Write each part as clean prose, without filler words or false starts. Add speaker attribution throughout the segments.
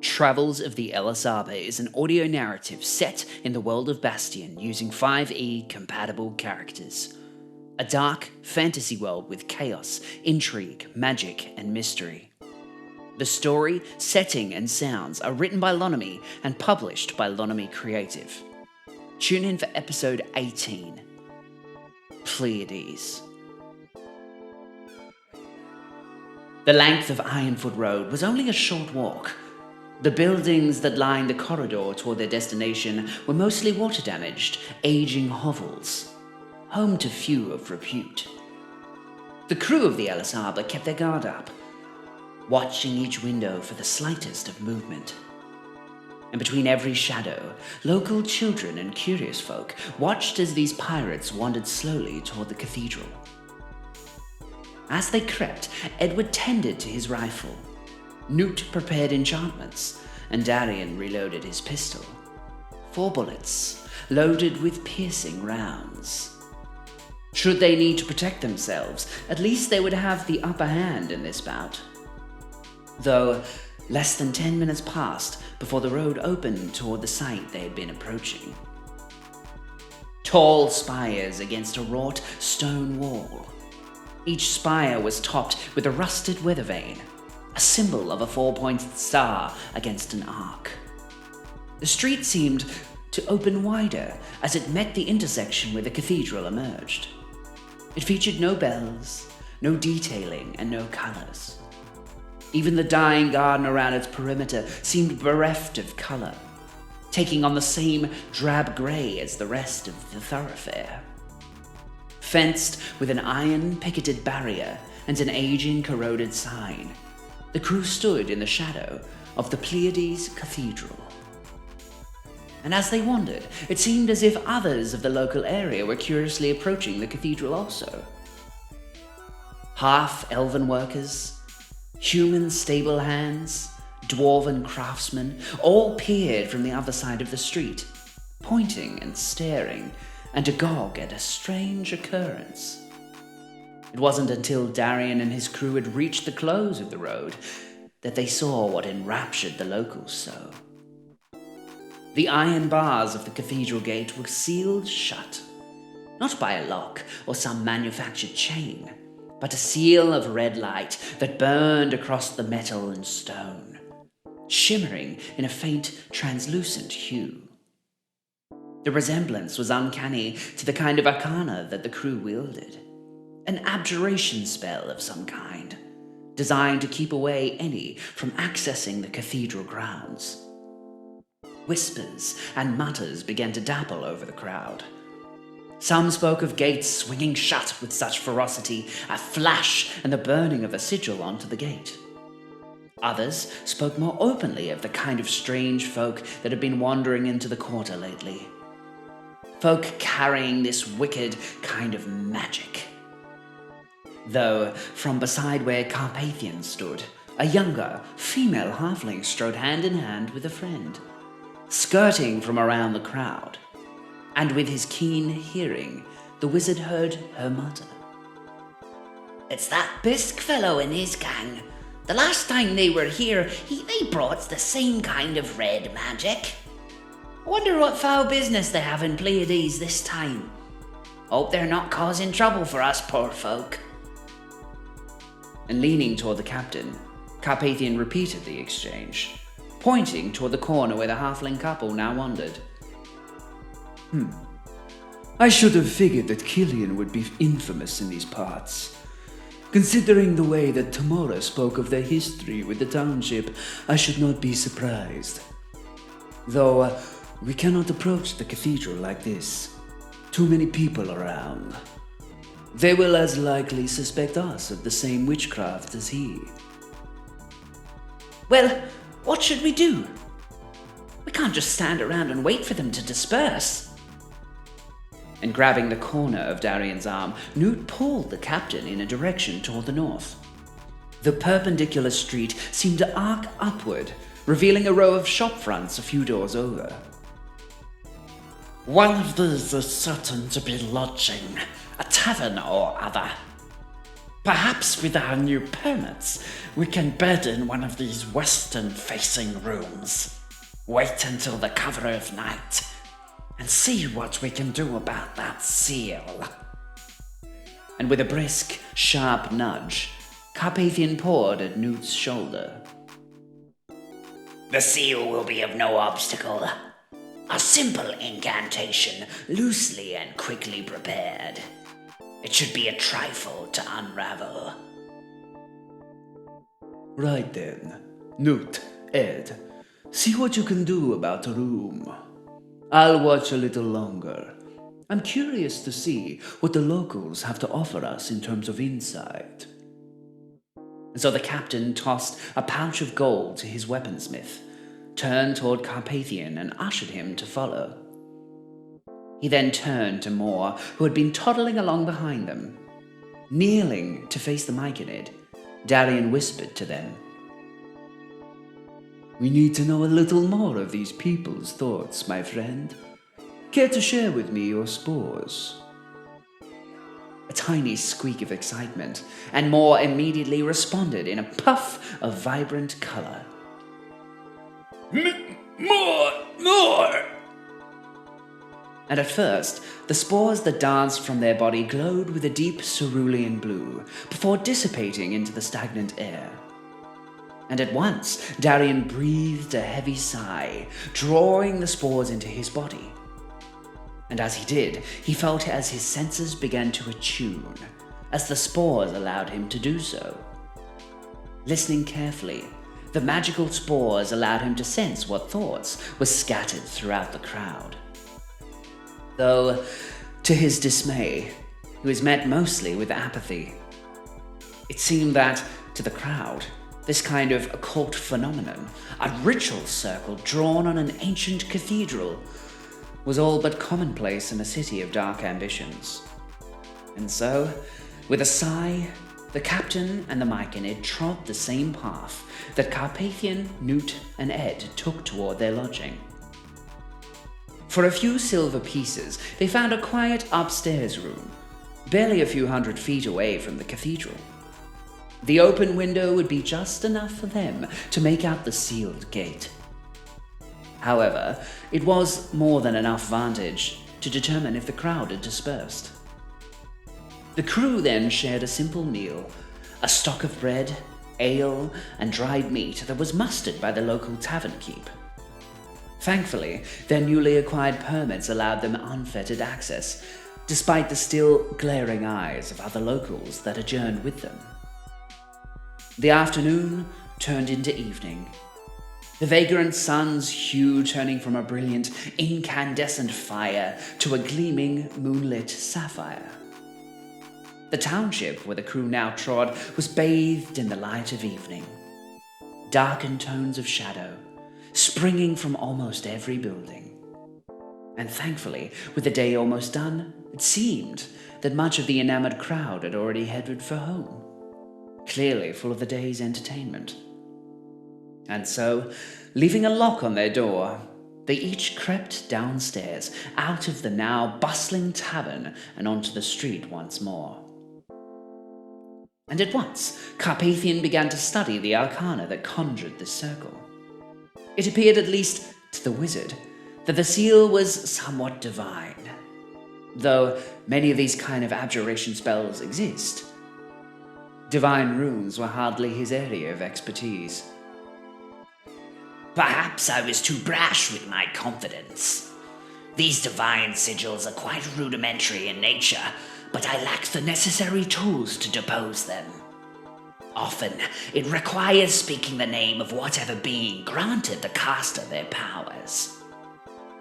Speaker 1: Travels of the Ellis Arbor is an audio narrative set in the world of Bastion using 5e compatible characters. A dark fantasy world with chaos, intrigue, magic, and mystery. The story, setting, and sounds are written by Lonomy and published by lonomy.creative. Tune in for episode 18, Pleiades. The length of Ironfoot Road was only a short walk. The buildings that lined the corridor toward their destination were mostly water-damaged, aging hovels, home to few of repute. The crew of the Ellis Arbor kept their guard up, watching each window for the slightest of movement. And between every shadow, local children and curious folk watched as these pirates wandered slowly toward the cathedral. As they crept, Edward tended to his rifle. Nout prepared enchantments, and Darian reloaded his pistol. 4 bullets, loaded with piercing rounds. Should they need to protect themselves, at least they would have the upper hand in this bout. Though, less than 10 minutes passed before the road opened toward the site they had been approaching. Tall spires against a wrought stone wall. Each spire was topped with a rusted weather vane, a symbol of a 4-pointed star against an arc. The street seemed to open wider as it met the intersection where the cathedral emerged. It featured no bells, no detailing, and no colors. Even the dying garden around its perimeter seemed bereft of color, taking on the same drab gray as the rest of the thoroughfare. Fenced with an iron-picketed barrier and an aging, corroded sign, the crew stood in the shadow of the Pleiades Cathedral. And as they wandered, it seemed as if others of the local area were curiously approaching the cathedral also. Half-elven workers, human stable hands, dwarven craftsmen, all peered from the other side of the street, pointing and staring, and agog at a strange occurrence. It wasn't until Darian and his crew had reached the close of the road that they saw what enraptured the locals so. The iron bars of the cathedral gate were sealed shut, not by a lock or some manufactured chain, but a seal of red light that burned across the metal and stone, shimmering in a faint, translucent hue. The resemblance was uncanny to the kind of arcana that the crew wielded. An abjuration spell of some kind, designed to keep away any from accessing the cathedral grounds. Whispers and mutters began to dapple over the crowd. Some spoke of gates swinging shut with such ferocity, a flash and the burning of a sigil onto the gate. Others spoke more openly of the kind of strange folk that had been wandering into the quarter lately. Folk carrying this wicked kind of magic. Though, from beside where Carpathian stood, a younger, female halfling strode hand in hand with a friend, skirting from around the crowd. And with his keen hearing, the wizard heard her mutter.
Speaker 2: "It's that Bisque fellow and his gang. The last time they were here, they brought the same kind of red magic. I wonder what foul business they have in Pleiades this time. Hope they're not causing trouble for us poor folk."
Speaker 1: And leaning toward the captain, Carpathian repeated the exchange, pointing toward the corner where the halfling couple now wandered.
Speaker 3: I should have figured that Killian would be infamous in these parts. Considering the way that Tamora spoke of their history with the township, I should not be surprised. Though, we cannot approach the cathedral like this. Too many people around. They will as likely suspect us of the same witchcraft as he.
Speaker 2: "Well, what should we do? We can't just stand around and wait for them to disperse."
Speaker 1: And grabbing the corner of Darian's arm, Nout pulled the captain in a direction toward the north. The perpendicular street seemed to arc upward, revealing a row of shop fronts a few doors over.
Speaker 2: "One of these is certain to be lodging, a tavern or other,"
Speaker 4: Perhaps with our new permits, we can bed in one of these western-facing rooms. Wait until the cover of night, and see what we can do about that seal.
Speaker 1: And with a brisk, sharp nudge, Carpathian pawed at Nout's shoulder.
Speaker 2: The seal will be of no obstacle. A simple incantation, loosely and quickly prepared. It should be a trifle to unravel.
Speaker 3: Right then. Nout, Ed, see what you can do about the room. I'll watch a little longer. I'm curious to see what the locals have to offer us in terms of insight.
Speaker 1: And so the captain tossed a pouch of gold to his weaponsmith, turned toward Carpathian and ushered him to follow. He then turned to Moore, who had been toddling along behind them. Kneeling to face the Myconid, Darian whispered to them.
Speaker 3: We need to know a little more of these people's thoughts, my friend. Care to share with me your spores?
Speaker 1: A tiny squeak of excitement, and Moore immediately responded in a puff of vibrant color.
Speaker 4: More!
Speaker 1: And at first, the spores that danced from their body glowed with a deep cerulean blue, before dissipating into the stagnant air. And at once, Darian breathed a heavy sigh, drawing the spores into his body. And as he did, he felt as his senses began to attune, as the spores allowed him to do so. Listening carefully, the magical spores allowed him to sense what thoughts were scattered throughout the crowd. Though, to his dismay, he was met mostly with apathy. It seemed that, to the crowd, this kind of occult phenomenon, a ritual circle drawn on an ancient cathedral, was all but commonplace in a city of dark ambitions. And so, with a sigh, the captain and the Myconid trod the same path that Carpathian, Nout, and Ed took toward their lodging. For a few silver pieces, they found a quiet upstairs room, barely a few hundred feet away from the cathedral. The open window would be just enough for them to make out the sealed gate. However, it was more than enough vantage to determine if the crowd had dispersed. The crew then shared a simple meal, a stock of bread, ale, and dried meat that was mustered by the local tavern keep. Thankfully, their newly acquired permits allowed them unfettered access, despite the still glaring eyes of other locals that adjourned with them. The afternoon turned into evening, the vagrant sun's hue turning from a brilliant, incandescent fire to a gleaming, moonlit sapphire. The township where the crew now trod was bathed in the light of evening. Darkened tones of shadow, springing from almost every building. And thankfully, with the day almost done, it seemed that much of the enamored crowd had already headed for home, clearly full of the day's entertainment. And so, leaving a lock on their door, they each crept downstairs, out of the now bustling tavern and onto the street once more. And at once, Carpathian began to study the arcana that conjured this circle. It appeared, at least to the wizard, that the seal was somewhat divine. Though many of these kind of abjuration spells exist, divine runes were hardly his area of expertise.
Speaker 2: Perhaps I was too brash with my confidence. These divine sigils are quite rudimentary in nature, but I lack the necessary tools to depose them. Often, it requires speaking the name of whatever being granted the caster their powers.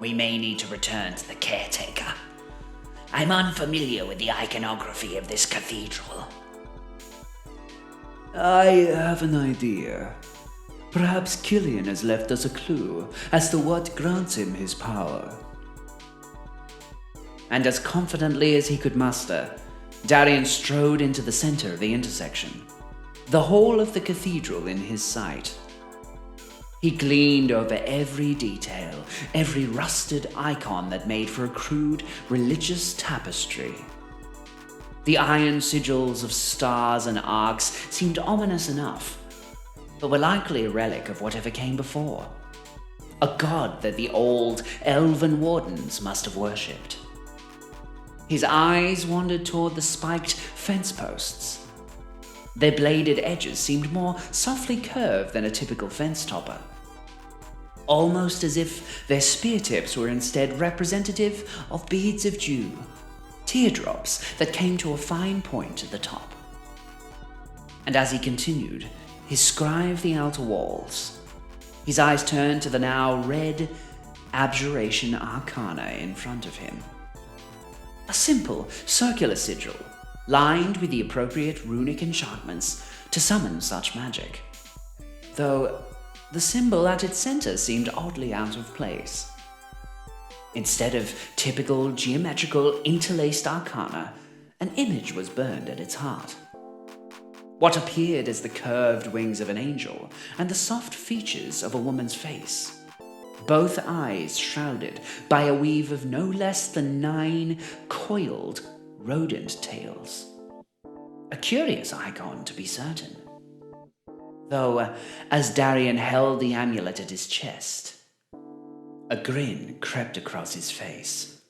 Speaker 2: We may need to return to the caretaker. I'm unfamiliar with the iconography of this cathedral.
Speaker 3: I have an idea. Perhaps Killian has left us a clue as to what grants him his power.
Speaker 1: And as confidently as he could muster, Darian strode into the center of the intersection, the whole of the cathedral in his sight. He gleaned over every detail, every rusted icon that made for a crude religious tapestry. The iron sigils of stars and arcs seemed ominous enough, but were likely a relic of whatever came before. A god that the old elven wardens must have worshipped. His eyes wandered toward the spiked fence posts. Their bladed edges seemed more softly curved than a typical fence topper, almost as if their spear tips were instead representative of beads of dew, teardrops that came to a fine point at the top. And as he continued, his scry of the outer walls, his eyes turned to the now red abjuration arcana in front of him. A simple circular sigil, lined with the appropriate runic enchantments to summon such magic, though the symbol at its center seemed oddly out of place. Instead of typical geometrical interlaced arcana, an image was burned at its heart. What appeared as the curved wings of an angel and the soft features of a woman's face, both eyes shrouded by a weave of no less than 9 coiled rodent tails. A curious icon, to be certain. Though, as Darian held the amulet at his chest, a grin crept across his face.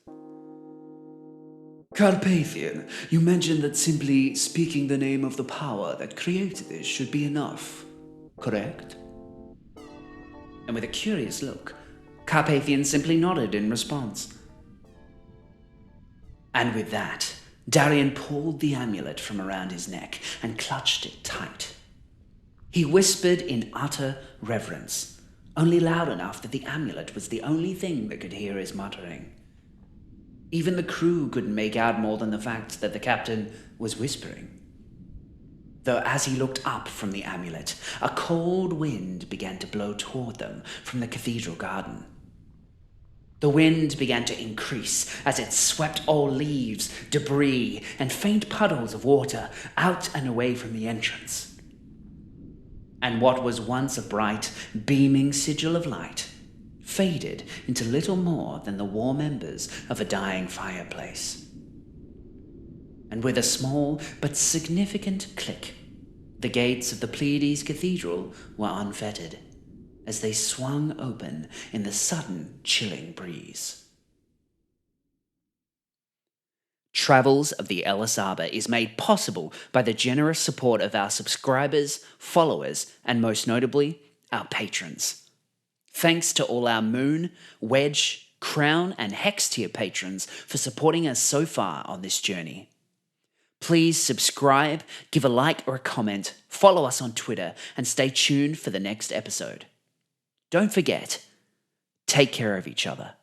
Speaker 3: Carpathian, you mentioned that simply speaking the name of the power that created this should be enough, correct?
Speaker 1: And with a curious look, Carpathian simply nodded in response. And with that, Darian pulled the amulet from around his neck and clutched it tight. He whispered in utter reverence, only loud enough that the amulet was the only thing that could hear his muttering. Even the crew couldn't make out more than the fact that the captain was whispering. Though as he looked up from the amulet, a cold wind began to blow toward them from the cathedral garden. The wind began to increase as it swept all leaves, debris, and faint puddles of water out and away from the entrance. And what was once a bright, beaming sigil of light faded into little more than the warm embers of a dying fireplace. And with a small but significant click, the gates of the Pleiades Cathedral were unfettered as they swung open in the sudden chilling breeze. Travels of the Ellis Arbor is made possible by the generous support of our subscribers, followers, and most notably, our patrons. Thanks to all our Moon, Wedge, Crown, and Hex tier patrons for supporting us so far on this journey. Please subscribe, give a like or a comment, follow us on Twitter, and stay tuned for the next episode. Don't forget, take care of each other.